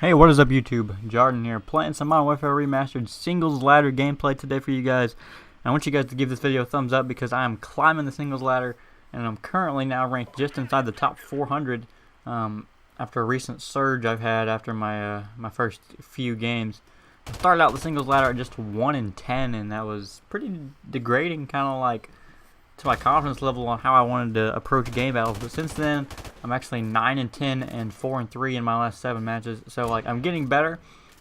Hey, what is up YouTube? Jaardan here, playing some Modern Warfare Remastered Singles Ladder gameplay today for you guys. I want you guys to give this video a thumbs up because I am climbing the Singles Ladder, and I'm currently now ranked just inside the top 400 after a recent surge I've had after my my first few games. I started out the Singles Ladder at just 1 in 10, and that was pretty degrading, kind of like to my confidence level on how I wanted to approach game battles. But since then, I'm actually 9 and 10 and 4 and 3 in my last 7 matches. So like I'm getting better.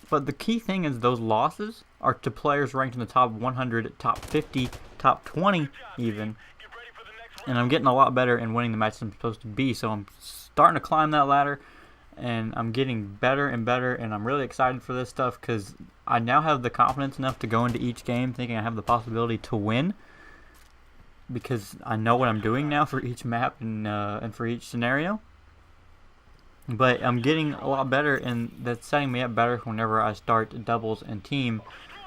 But the key thing is those losses are to players ranked in the top 100, top 50, top 20 even. And I'm getting a lot better in winning the matches I'm supposed to be. So I'm starting to climb that ladder, and I'm getting better and better. And I'm really excited for this stuff because I now have the confidence enough to go into each game thinking I have the possibility to win, because I know what I'm doing now for each map and for each scenario. But I'm getting a lot better, and that's setting me up better whenever I start doubles and team,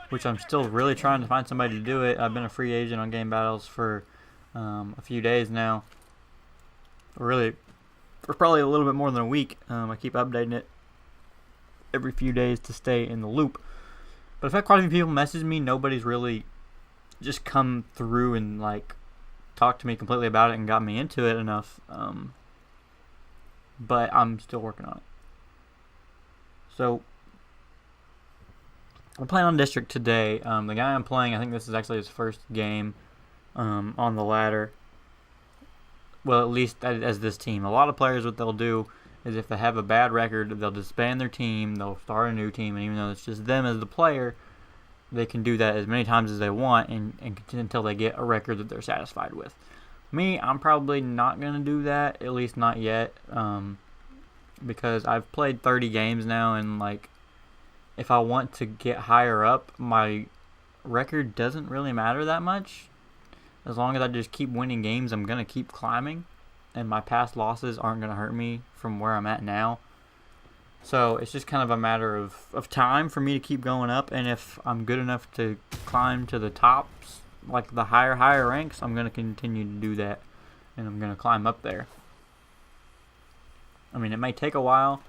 which I'm still really trying to find somebody to do it. I've been a free agent on Gamebattles for a few days now. Really, for probably a little bit more than a week. I keep updating it every few days to stay in the loop. But I've had quite a few people message me. Nobody's really just come through and like talked to me completely about it and got me into it enough, but I'm still working on it. So I'm playing on District today. The guy I'm playing, I think this is actually his first game on the ladder. Well, at least as this team. A lot of players, what they'll do is if they have a bad record, they'll disband their team, they'll start a new team, and even though it's just them as the player, they can do that as many times as they want and until they get a record that they're satisfied with. Me, I'm probably not going to do that, at least not yet, because I've played 30 games now, and like, if I want to get higher up, my record doesn't really matter that much. As long as I just keep winning games, I'm going to keep climbing, and my past losses aren't going to hurt me from where I'm at now. So it's just kind of a matter of time for me to keep going up, and if I'm good enough to climb to the tops, like the higher ranks, I'm going to continue to do that, and I'm going to climb up there. I mean, it may take a while,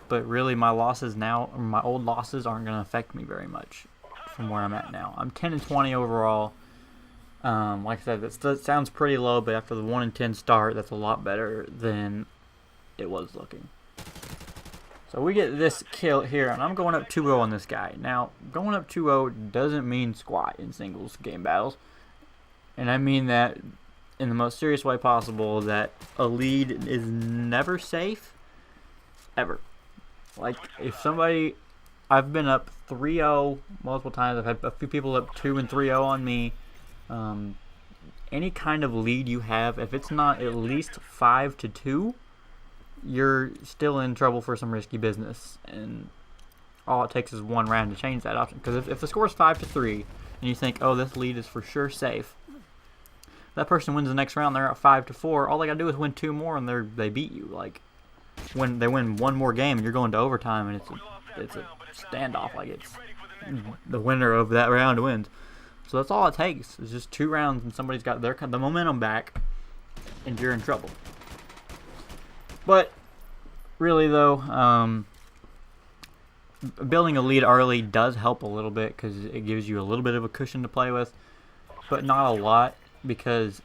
but really my losses now, or my old losses, aren't going to affect me very much from where I'm at now. I'm 10 and 20 overall. Like I said, that sounds pretty low, but after the 1 and 10 start, that's a lot better than it was looking. So we get this kill here, and I'm going up 2-0 on this guy. Now, going up 2-0 doesn't mean squat in singles game battles. And I mean that in the most serious way possible, that a lead is never safe, ever. Like, if somebody... I've been up 3-0 multiple times. I've had a few people up 2 and 3-0 on me. Any kind of lead you have, if it's not at least 5-2, you're still in trouble for some risky business, and all it takes is one round to change that option. Because if the score is 5-3 and you think, oh, this lead is for sure safe, that person wins the next round, they're at 5-4. All they gotta do is win 2 more, and they beat you. Like, when they win 1 more game and you're going to overtime, and it's a standoff. Like, it's the winner of that round wins. So that's all it takes. It's just 2 rounds, and somebody's got the momentum back, and you're in trouble. But really, though, building a lead early does help a little bit because it gives you a little bit of a cushion to play with, but not a lot, because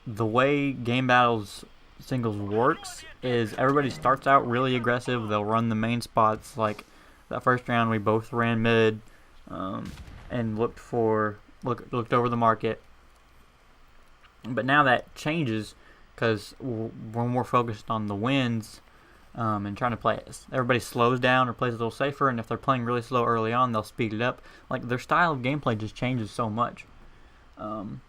the way Gamebattles Singles works is everybody starts out really aggressive. They'll run the main spots. Like that first round, we both ran mid and looked over the market. But now that changes, because we're more focused on the wins and trying to play it. Everybody slows down or plays a little safer, and if they're playing really slow early on, they'll speed it up. Like, their style of gameplay just changes so much. And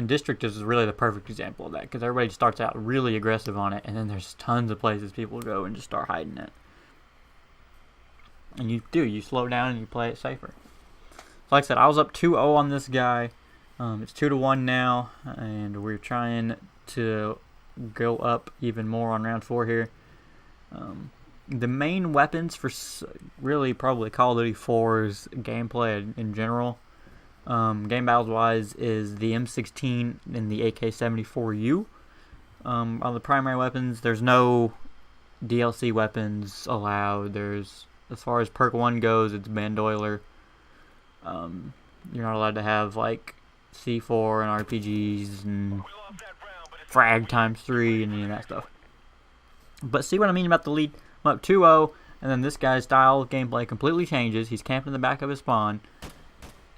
District is really the perfect example of that, because everybody starts out really aggressive on it, and then there's tons of places people go and just start hiding it. And you slow down and you play it safer. So like I said, I was up 2-0 on this guy. It's 2-1 now, and we're trying to go up even more on round 4 here. The main weapons for really probably Call of Duty 4's gameplay in general, game battles wise, is the M16 and the AK-74U. On the primary weapons, there's no DLC weapons allowed. There's as far as perk 1 goes, it's Bandoiler. You're not allowed to have like C4 and RPGs and frag ×3 and any of that stuff. But see what I mean about the lead? I'm up 2-0, and then this guy's style of gameplay completely changes. He's camping in the back of his spawn,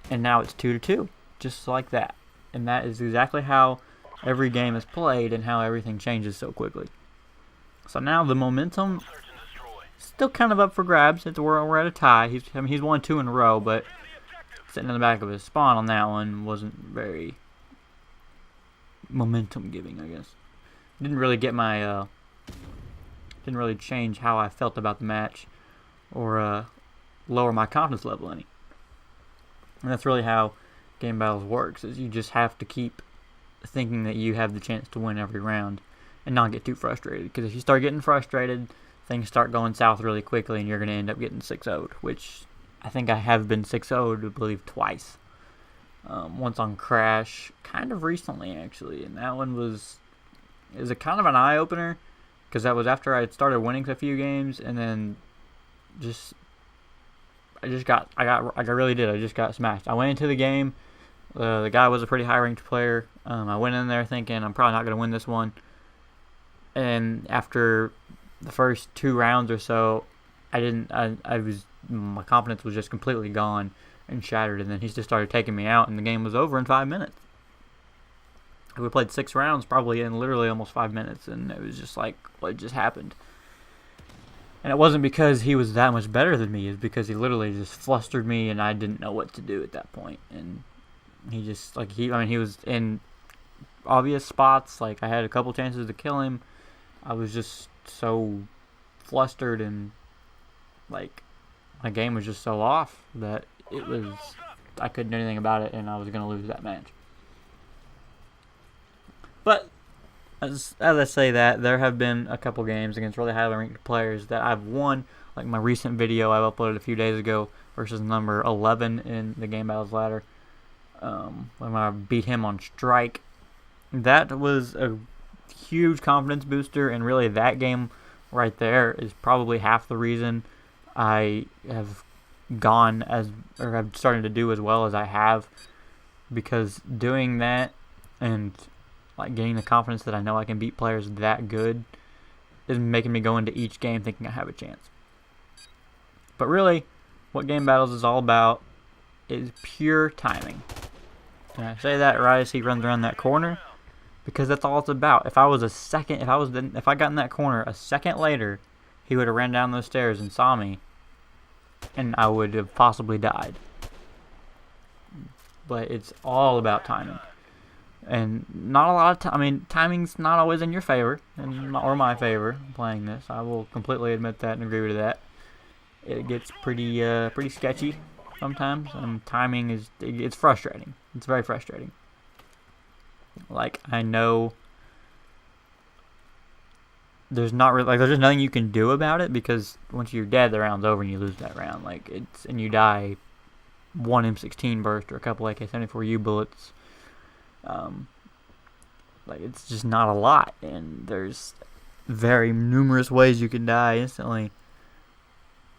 and now it's 2-2, just like that. And that is exactly how every game is played and how everything changes so quickly. So now the momentum still kind of up for grabs. We're at a tie. He's won 2 in a row, but sitting in the back of his spawn on that one wasn't very momentum giving, I guess. Didn't really get my didn't really change how I felt about the match or lower my confidence level any. And that's really how Gamebattles works, is you just have to keep thinking that you have the chance to win every round and not get too frustrated, because if you start getting frustrated, things start going south really quickly and you're going to end up getting 6-0'd, which I think I have been 6-0'd, I believe, twice. Once on Crash, kind of recently actually, and that one was a kind of an eye-opener, because that was after I had started winning a few games, and then I really did. I just got smashed. I went into the game. The guy was a pretty high-ranked player. I went in there thinking I'm probably not going to win this one. And after the first 2 rounds or so, my confidence was just completely gone and shattered. And then he just started taking me out, and the game was over in 5 minutes. We played 6 rounds probably in literally almost 5 minutes, and it was just like, what just happened? And it wasn't because he was that much better than me. It's because he literally just flustered me, and I didn't know what to do at that point. And he just, like, he was in obvious spots. Like, I had a couple chances to kill him. I was just so flustered, and, like, my game was just so off that I couldn't do anything about it, and I was going to lose that match. But as I say that, there have been a couple games against really highly ranked players that I've won. Like my recent video I uploaded a few days ago versus number 11 in the Gamebattles ladder, when I beat him on Strike. That was a huge confidence booster, and really that game right there is probably half the reason I have I've started to do as well as I have, because doing that and like getting the confidence that I know I can beat players that good is making me go into each game thinking I have a chance. But really, what Gamebattles is all about is pure timing. And I say that right as he runs around that corner, because that's all it's about. If I got in that corner a second later, he would have ran down those stairs and saw me, and I would have possibly died. But it's all about timing. And not a lot of time. Timing's not always in your favor, or my favor playing this. I will completely admit that and agree with that. It gets pretty sketchy sometimes, and timing it's frustrating. It's very frustrating. Like, I know there's just nothing you can do about it, because once you're dead, the round's over and you lose that round. And you die 1 M16 burst or a couple AK-74U bullets. It's just not a lot, and there's very numerous ways you can die instantly,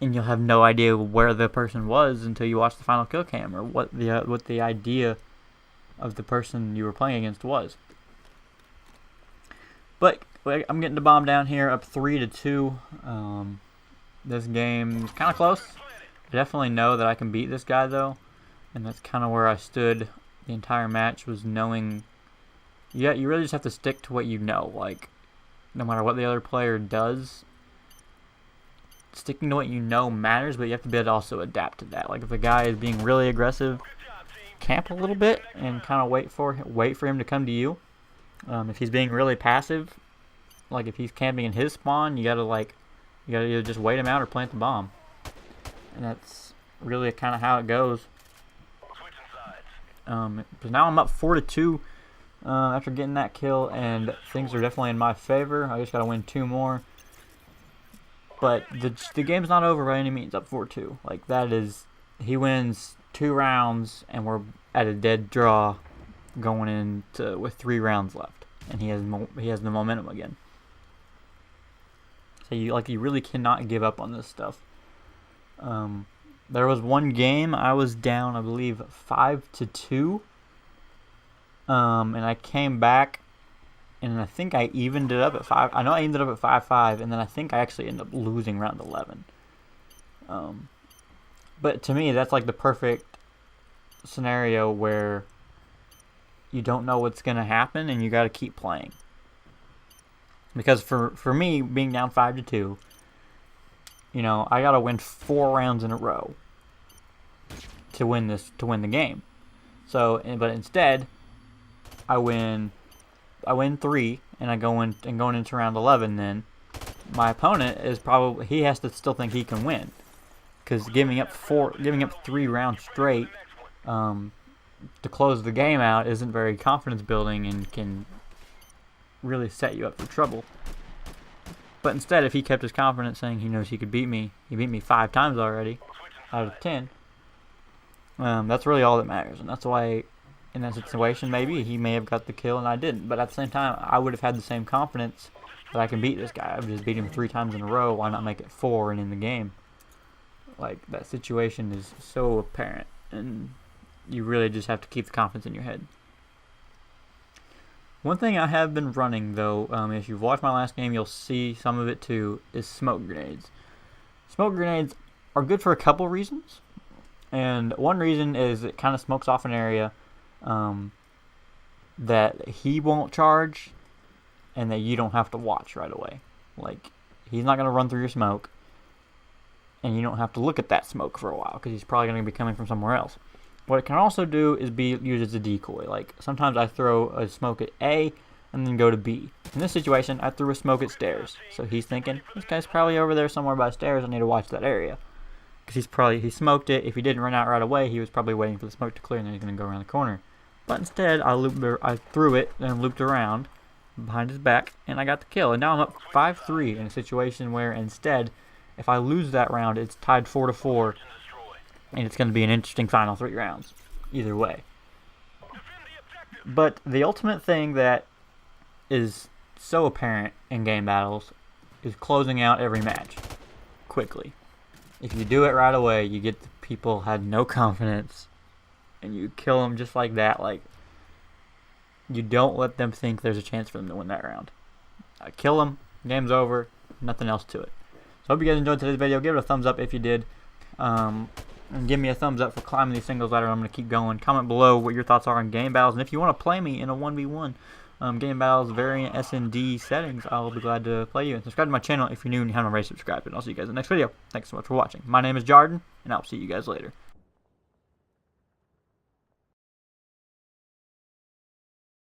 and you'll have no idea where the person was until you watch the final kill cam, or what the idea of the person you were playing against was. But I'm getting the bomb down here, up 3-2. This game's kind of close. I definitely know that I can beat this guy though, and that's kind of where I stood the entire match, was knowing. Yeah, you really just have to stick to what you know. Like, no matter what the other player does, sticking to what you know matters, but you have to be able to also adapt to that. Like, if a guy is being really aggressive, camp a little bit and kind of wait for him to come to you. If he's being really passive, like if he's camping in his spawn, you gotta either just wait him out or plant the bomb. And that's really kind of how it goes. Because now I'm up 4-2 after getting that kill, and things are definitely in my favor. I just gotta win 2 more. But the game's not over by any means. Up 4-2. Like, that is, he wins 2 rounds, and we're at a dead draw going into with 3 rounds left, and he has the momentum again. So you really cannot give up on this stuff. There was one game I was down, I believe, 5-2. And I came back, and I think I evened it up at 5. I know I ended up at 5-5, and then I think I actually ended up losing round 11. But to me, that's like the perfect scenario where you don't know what's going to happen, and you got to keep playing. Because for me, being down 5-2, you know, I got to win 4 rounds in a row to win the game. So, but instead, I win 3, and going into round 11. Then my opponent he has to still think he can win, because giving up 3 rounds straight to close the game out isn't very confidence building and can really set you up for trouble. But instead, if he kept his confidence, saying he knows he could beat me, he beat me 5 times already out of 10. That's really all that matters, and that's why in that situation maybe he may have got the kill and I didn't. But at the same time, I would have had the same confidence that I can beat this guy. I've just beat him 3 times in a row. Why not make it 4 and in the game? Like, that situation is so apparent, and you really just have to keep the confidence in your head. One thing I have been running, though, if you've watched my last game, you'll see some of it too, is smoke grenades. Smoke grenades are good for a couple reasons, and one reason is it kind of smokes off an area that he won't charge, and that you don't have to watch right away. Like, he's not going to run through your smoke, and you don't have to look at that smoke for a while, because he's probably going to be coming from somewhere else. What it can also do is be used as a decoy. Like, sometimes I throw a smoke at A and then go to B. In this situation, I threw a smoke at stairs. So he's thinking, this guy's probably over there somewhere by stairs. I need to watch that area. Because he smoked it. If he didn't run out right away, he was probably waiting for the smoke to clear, and then he's going to go around the corner. But instead, I threw it and looped around behind his back, and I got the kill. And now I'm up 5-3 in a situation where instead, if I lose that round, it's tied 4-4. And it's going to be an interesting final 3 rounds, either way. But the ultimate thing that is so apparent in game battles is closing out every match quickly. If you do it right away, you get the people had no confidence, and you kill them just like that. Like, you don't let them think there's a chance for them to win that round. Kill them, game's over, nothing else to it. So I hope you guys enjoyed today's video. Give it a thumbs up if you did. And give me a thumbs up for climbing these singles ladder. I'm going to keep going. Comment below what your thoughts are on game battles. And if you want to play me in a 1v1 game battles variant S&D settings, I'll be glad to play you. And subscribe to my channel if you're new and you haven't already subscribed. And I'll see you guys in the next video. Thanks so much for watching. My name is Jaardan, and I'll see you guys later.